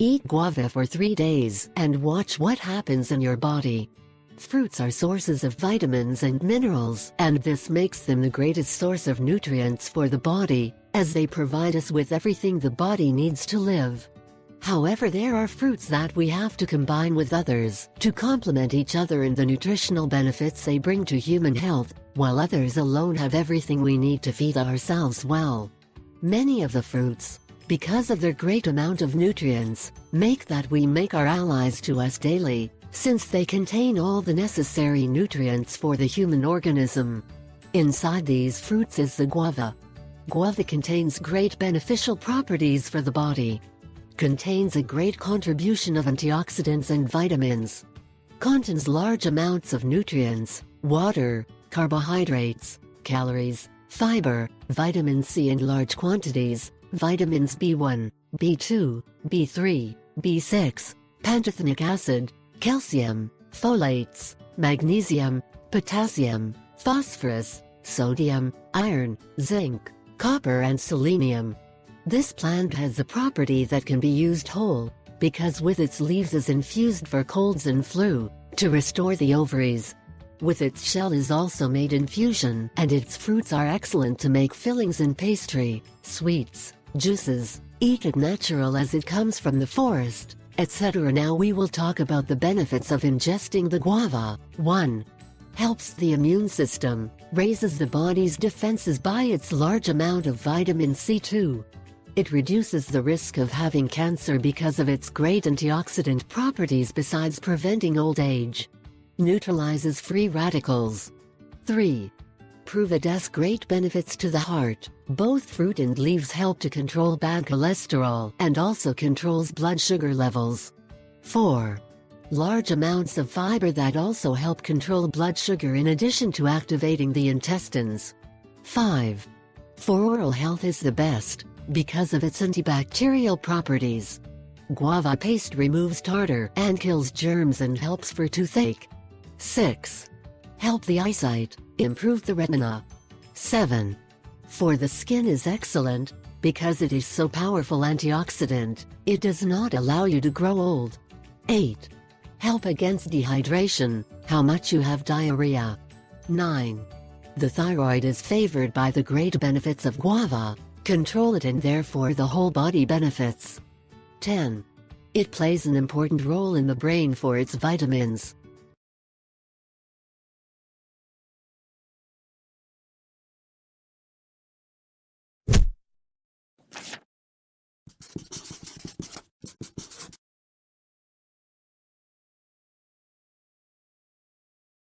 Eat guava for 3 days and watch what happens in your body. Fruits are sources of vitamins and minerals, and this makes them the greatest source of nutrients for the body, as they provide us with everything the body needs to live. However, there are fruits that we have to combine with others to complement each other in the nutritional benefits they bring to human health, while others alone have everything we need to feed ourselves well. Many of the fruits, because of their great amount of nutrients, make our allies to us daily, since they contain all the necessary nutrients for the human organism. Inside these fruits is the guava. Guava contains great beneficial properties for the body. Contains a great contribution of antioxidants and vitamins. Contains large amounts of nutrients, water, carbohydrates, calories, fiber, vitamin C in large quantities, vitamins B1, B2, B3, B6, pantothenic acid, calcium, folates, magnesium, potassium, phosphorus, sodium, iron, zinc, copper and selenium. This plant has the property that can be used whole, because with its leaves is infused for colds and flu, to restore the ovaries. With its shell is also made infusion, and its fruits are excellent to make fillings in pastry, sweets, juices, eat it natural as it comes from the forest, etc. Now we will talk about the benefits of ingesting the guava. 1. Helps the immune system, raises the body's defenses by its large amount of vitamin C2. It reduces the risk of having cancer because of its great antioxidant properties besides preventing old age. Neutralizes free radicals. 3. Prove it has great benefits to the heart. Both fruit and leaves help to control bad cholesterol and also controls blood sugar levels. 4. Large amounts of fiber that also help control blood sugar in addition to activating the intestines. 5. For oral health is the best, because of its antibacterial properties. Guava paste removes tartar and kills germs and helps for toothache. 6. Help the eyesight, improve the retina. 7. For the skin is excellent, because it is so powerful antioxidant, it does not allow you to grow old. 8. Help against dehydration, how much you have diarrhea. 9. The thyroid is favored by the great benefits of guava, control it and therefore the whole body benefits. 10. It plays an important role in the brain for its vitamins.